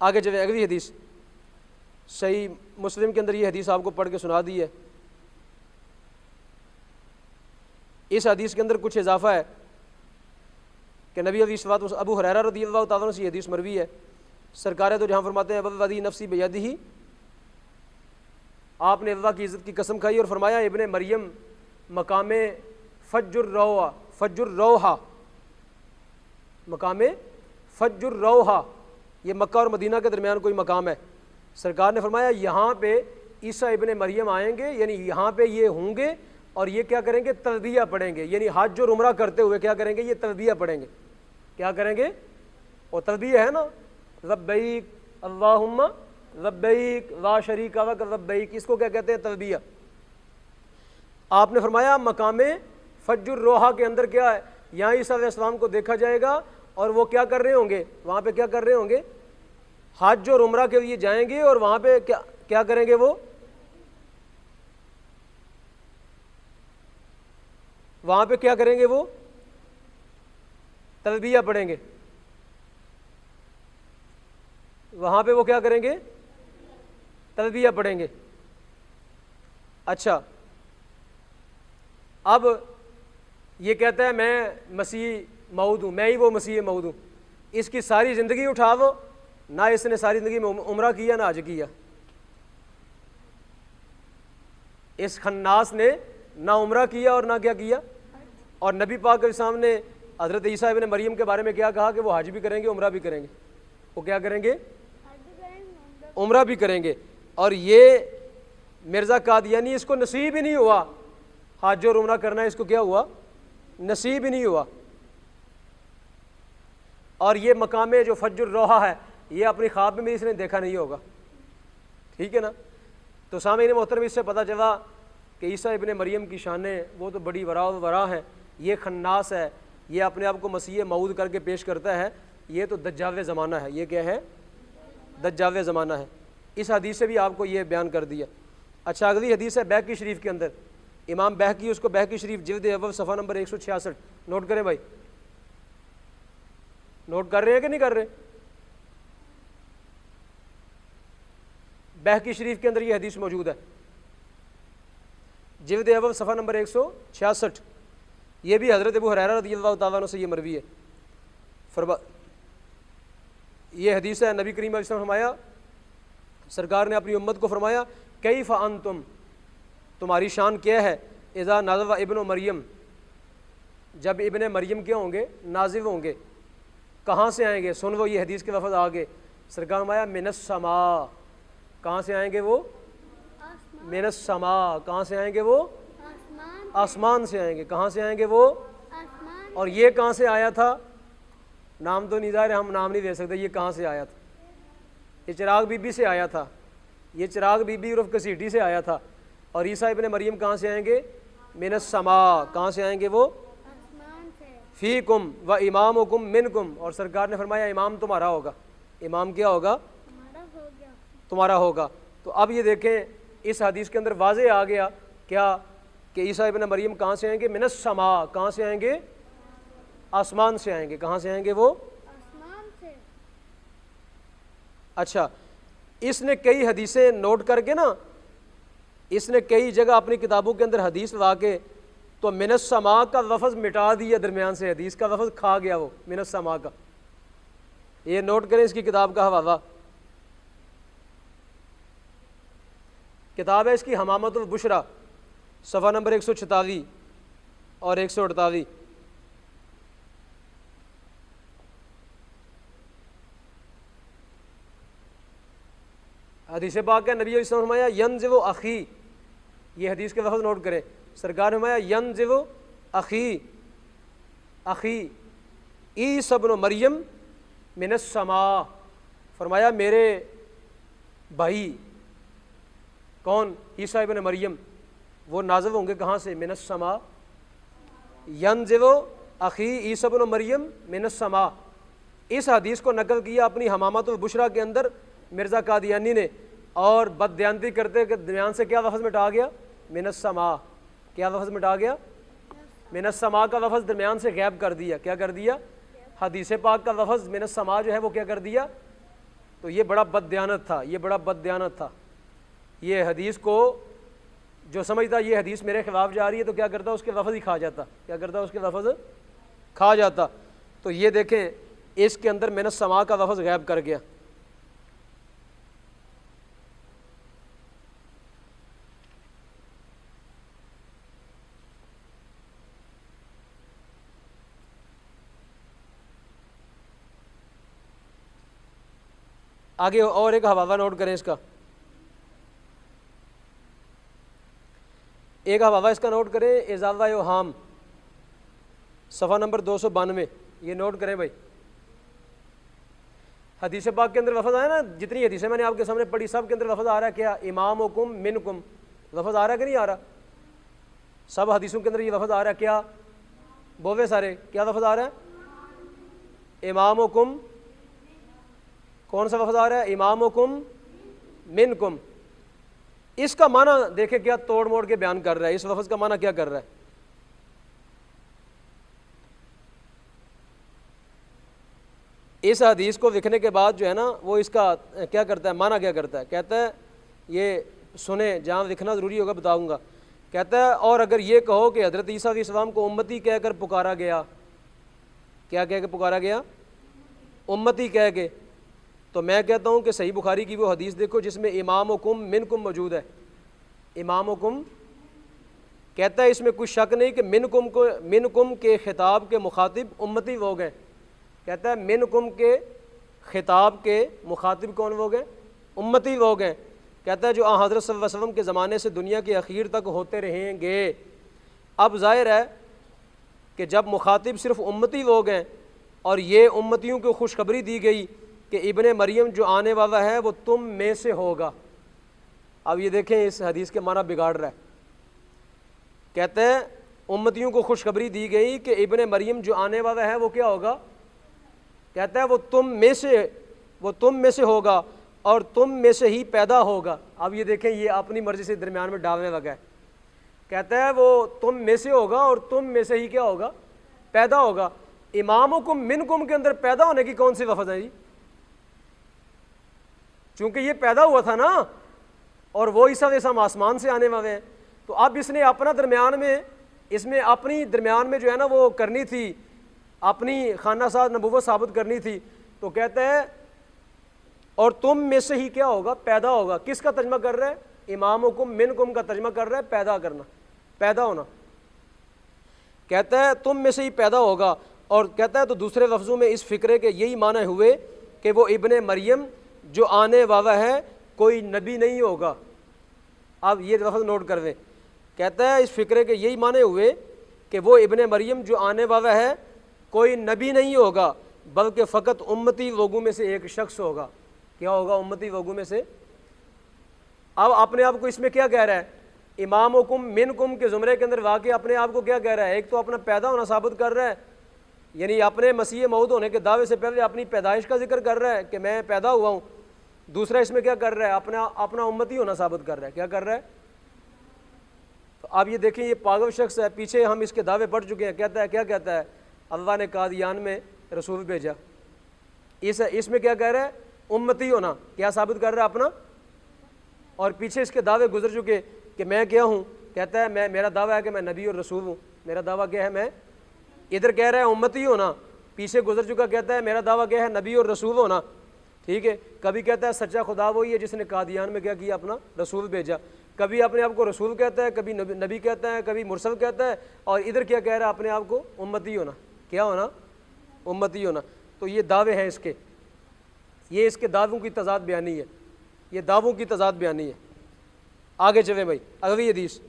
آگے جو اگلی حدیث صحیح مسلم کے اندر یہ حدیث آپ کو پڑھ کے سنا دی ہے. اس حدیث کے اندر کچھ اضافہ ہے کہ نبی علیہ الصلوۃ والسلام ابو ہریرہ رضی اللہ تعالیٰ عنہ سے یہ حدیث مروی ہے. سرکار تو جہاں فرماتے ہیں والذی نفسی بیدہ، آپ نے اللہ کی عزت کی قسم کھائی اور فرمایا ابن مریم مقام فج الروحہ، مقام فج الروحہ، یہ مکہ اور مدینہ کے درمیان کوئی مقام ہے. سرکار نے فرمایا یہاں پہ عیسیٰ ابن مریم آئیں گے، یعنی یہاں پہ یہ ہوں گے اور یہ کیا کریں گے؟ تلبیہ پڑھیں گے. یعنی حج اور عمرہ کرتے ہوئے کیا کریں گے؟ یہ تلبیہ پڑھیں گے. کیا کریں گے؟ اور تلبیہ ہے نا، لبیک اللہم لبیک لا شریک لک لبیک، اس کو کیا کہتے ہیں؟ تلبیہ. آپ نے فرمایا مقام فج الروحہ کے اندر کیا ہے؟ یہاں عیسیٰ علیہ السلام کو دیکھا جائے گا اور وہ کیا کر رہے ہوں گے؟ وہاں پہ کیا کر رہے ہوں گے؟ حج اور عمرہ کے لیے جائیں گے اور وہاں پہ کیا کریں گے؟ وہ وہاں پہ کیا کریں گے؟ وہ تلبیہ پڑھیں گے. وہاں پہ وہ کیا کریں گے؟ تلبیہ پڑھیں گے. اچھا، اب یہ کہتا ہے میں مسیح موعود ہوں، میں ہی وہ مسیح موعود ہوں. اس کی ساری زندگی اٹھاؤ، نہ اس نے ساری زندگی میں عمرہ کیا نہ حج کیا. اس خناس نے نہ عمرہ کیا اور نہ کیا کیا. اور نبی پاک کے سامنے حضرت عیسیٰ ابن مریم کے بارے میں کیا کہا کہ وہ حج بھی کریں گے عمرہ بھی کریں گے. وہ کیا کریں گے؟ عمرہ بھی کریں گے. اور یہ مرزا قادیانی اس کو نصیب ہی نہیں ہوا حج اور عمرہ کرنا، اس کو کیا ہوا؟ نصیب ہی نہیں ہوا. اور یہ مقام جو فج الروحہ ہے یہ اپنی خواب میں اس نے دیکھا نہیں ہوگا. ٹھیک ہے نا؟ تو سامعین محترم اس سے پتہ چلا کہ عیسیٰ ابن مریم کی شانیں وہ تو بڑی ورا ہیں. یہ خناس ہے، یہ اپنے آپ کو مسیح موعود کر کے پیش کرتا ہے. یہ تو دجال زمانہ ہے. یہ کیا ہے؟ دجال زمانہ ہے. اس حدیث سے بھی آپ کو یہ بیان کر دیا. اچھا، اگلی حدیث ہے بہقی شریف کے اندر. امام بہقی، اس کو بہقی شریف جلد اول صفحہ نمبر 166. نوٹ کریں بھائی، نوٹ کر رہے ہیں کہ نہیں کر رہے؟ بہقی شریف کے اندر یہ حدیث موجود ہے، جلد اول صفحہ نمبر 166. یہ بھی حضرت ابو ہریرہ رضی اللہ تعالیٰ عنہ سے یہ مروی ہے. یہ حدیث ہے، نبی کریم علیہ السلام فرمایا، سرکار نے اپنی امت کو فرمایا کیف انتم، تمہاری شان کیا ہے؟ اذا نزل ابن مریم، جب ابن مریم کیا ہوں گے؟ نازل ہوں گے. کہاں سے آئیں گے؟ سن وہ یہ حدیث کے لفظ آگے. سرکار فرمایا من السماء، کہاں سے آئیں گے وہ؟ من السماء، کہاں سے آئیں گے وہ؟ آسمان سے آئیں گے. کہاں سے آئیں گے وہ؟ اور یہ کہاں سے آیا تھا؟ نام تو نہیں ظاہر، ہم نام نہیں دے سکتے. یہ کہاں سے آیا تھا؟ یہ چراغ بی بی سے آیا تھا. یہ چراغ بی بی عرف کسیٹی سے آیا تھا. اور عیسیٰ ابن مریم کہاں سے آئیں گے؟ من السماء، کہاں سے آئیں گے وہ؟ فیکم و امامکم منکم، اور سرکار نے فرمایا امام تمہارا ہوگا. امام کیا ہوگا؟ تمہارا ہوگا. تو اب یہ دیکھیں اس حدیث کے اندر واضح آ گیا کیا کہ عیسیٰ ابن مریم کہاں سے آئیں گے؟ من السماء، کہاں سے آئیں گے؟ آسمان سے آئیں گے. کہاں سے آئیں گے وہ؟ آسمان سے. اچھا، اس نے کئی حدیثیں نوٹ کر کے نا، اس نے کئی جگہ اپنی کتابوں کے اندر حدیث لا کے تو من السماء کا لفظ مٹا دیا، درمیان سے حدیث کا لفظ کھا گیا وہ من السماء کا. یہ نوٹ کریں اس کی کتاب کا حوالہ. کتاب ہے اس کی حمامۃ البشرا، صفحہ نمبر 146 اور 148. حدیث پاک ہے، نبی علیہ السلام نے فرمایا ینزل اخی، یہ حدیث کے لفظ نوٹ کریں. سرکار نے فرمایا ینزل اخی، اخی عیسی ابن مریم من السماء، فرمایا میرے بھائی کون؟ عیسیٰ ابن مریم، وہ نازل ہوں گے کہاں سے؟ من السماء. ینزل اخی عیسی ابن مریم من السماء. اس حدیث کو نقل کیا اپنی حمامۃ البشرا کے اندر مرزا قادیانی نے، اور بددیانتی کرتے کہ درمیان سے کیا لفظ مٹا گیا؟ من السماء. کیا لفظ مٹا گیا؟ من السماء کا لفظ درمیان سے غائب کر دیا. کیا کر دیا؟ حدیث پاک کا لفظ من السماء جو ہے وہ کیا کر دیا؟ تو یہ بڑا بد دیانت تھا، یہ بڑا بد دیانت تھا۔ یہ حدیث کو جو سمجھتا یہ حدیث میرے خلاف جا رہی ہے تو کیا کرتا، اس کے لفظ ہی کھا جاتا، کیا کرتا، اس کے لفظ کھا جاتا۔ تو یہ دیکھیں اس کے اندر من السماء کا لفظ غائب کر گیا۔ آگے اور ایک حوالہ نوٹ کریں اس کا، ایک حوالہ اس کا نوٹ کریں، اضافہ اوہام، صفحہ نمبر 292، یہ نوٹ کریں بھائی۔ حدیث پاک کے اندر لفظ آیا نا، جتنی حدیثیں میں نے آپ کے سامنے پڑھی سب کے اندر لفظ آ رہا ہے کیا، امامکم منکم، لفظ آ رہا ہے کہ نہیں آ رہا؟ سب حدیثوں کے اندر یہ لفظ آ رہا ہے کیا، بوے سارے کیا لفظ آ رہا ہے، امامکم، کون سا لفظ آ رہا ہے، امامکم منکم۔ اس کا معنی دیکھیں کیا توڑ موڑ کے بیان کر رہا ہے، اس لفظ کا معنی کیا کر رہا ہے۔ اس حدیث کو لکھنے کے بعد جو ہے نا وہ اس کا کیا کرتا ہے، معنی کیا کرتا ہے، کہتا ہے یہ سنیں، جہاں لکھنا ضروری ہوگا بتاؤں گا، کہتا ہے اور اگر یہ کہو کہ حضرت عیسیٰ علیہ السلام کو امتی کہہ کر پکارا گیا، کیا کہہ کے پکارا گیا، امتی کہہ کے، تو میں کہتا ہوں کہ صحیح بخاری کی وہ حدیث دیکھو جس میں امامکم منکم موجود ہے، امامکم کہتا ہے اس میں کوئی شک نہیں کہ منکم کے خطاب کے مخاطب امتی لوگ ہیں، کہتا ہے منکم کے خطاب کے مخاطب کون لوگ ہیں، امتی لوگ ہیں، کہتا ہے جو حضرت صلی اللہ علیہ وسلم کے زمانے سے دنیا کے اخیر تک ہوتے رہیں گے۔ اب ظاہر ہے کہ جب مخاطب صرف امتی لوگ ہیں اور یہ امتیوں کو خوشخبری دی گئی کہ ابن مریم جو آنے والا ہے وہ تم میں سے ہوگا، اب یہ دیکھیں اس حدیث کے معنی بگاڑ رہا ہے، کہتے ہیں امتیوں کو خوشخبری دی گئی کہ ابن مریم جو آنے والا ہے وہ کیا ہوگا، کہتا ہے وہ تم میں سے ہوگا اور تم میں سے ہی پیدا ہوگا۔ اب یہ دیکھیں یہ اپنی مرضی سے درمیان میں ڈالنے لگا ہے، کہتا ہے وہ تم میں سے ہوگا اور تم میں سے ہی کیا ہوگا، پیدا ہوگا۔ امامکم منکم کے اندر پیدا ہونے کی کون سی لفظ ہے جی، چونکہ یہ پیدا ہوا تھا نا اور وہ عیسیٰ علیہ السلام آسمان سے آنے والے ہیں، تو اب اس نے اپنا درمیان میں، اس میں اپنی درمیان میں جو ہے نا وہ کرنی تھی، اپنی خانہ ساز نبوت ثابت کرنی تھی، تو کہتا ہے اور تم میں سے ہی کیا ہوگا، پیدا ہوگا۔ کس کا ترجمہ کر رہا ہے، امامکم منکم کا ترجمہ کر رہا ہے پیدا کرنا، پیدا ہونا، کہتا ہے تم میں سے ہی پیدا ہوگا، اور کہتا ہے تو دوسرے لفظوں میں اس فکرے کے یہی معنی ہوئے کہ وہ ابن مریم جو آنے والا ہے کوئی نبی نہیں ہوگا۔ اب یہ لفظ نوٹ کر دیں، کہتا ہے اس فکرے کے یہی معنی ہوئے کہ وہ ابن مریم جو آنے والا ہے کوئی نبی نہیں ہوگا بلکہ فقط امتی لوگوں میں سے ایک شخص ہوگا۔ کیا ہوگا، امتی لوگوں میں سے۔ اب اپنے آپ کو اس میں کیا کہہ رہا ہے، امامکم منکم کے زمرے کے اندر واقع اپنے آپ کو کیا کہہ رہا ہے، ایک تو اپنا پیدا ہونا ثابت کر رہا ہے، یعنی اپنے مسیح موعود ہونے کے دعوے سے پہلے اپنی پیدائش کا ذکر کر رہا ہے کہ میں پیدا ہوا ہوں، دوسرا اس میں کیا کر رہا ہے، اپنا امتی ہونا ثابت کر رہا ہے، کیا کر رہا ہے۔ تو اب یہ دیکھیں یہ پاگل شخص ہے، پیچھے ہم اس کے دعوے پڑھ چکے ہیں، کہتا ہے کیا کہتا ہے، اللہ نے قادیان میں رسول بھیجا، اس میں کیا کہہ رہا ہے، امتی ہونا کیا ثابت کر رہا ہے اپنا، اور پیچھے اس کے دعوے گزر چکے کہ میں کیا ہوں، کہتا ہے میرا دعویٰ ہے کہ میں نبی اور رسول ہوں، میرا دعویٰ کیا ہے، میں ادھر کہہ رہا ہے امتی ہونا، پیچھے گزر چکا کہتا ہے میرا دعویٰ کیا ہے، نبی اور رسول ہونا، ٹھیک ہے۔ کبھی کہتا ہے سچا خدا وہی ہے جس نے قادیان میں کیا کیا، اپنا رسول بھیجا، کبھی اپنے آپ کو رسول کہتا ہے، کبھی نبی کہتا ہے، کبھی مرسل کہتا ہے، اور ادھر کیا کہہ رہا ہے اپنے آپ کو، امتی ہونا، کیا ہونا، امتی ہونا۔ تو یہ دعوے ہیں اس کے، یہ اس کے دعووں کی تضاد بیانی ہے، یہ دعووں کی تضاد بیانی ہے۔ آگے چلیں بھائی، اگلی حدیث۔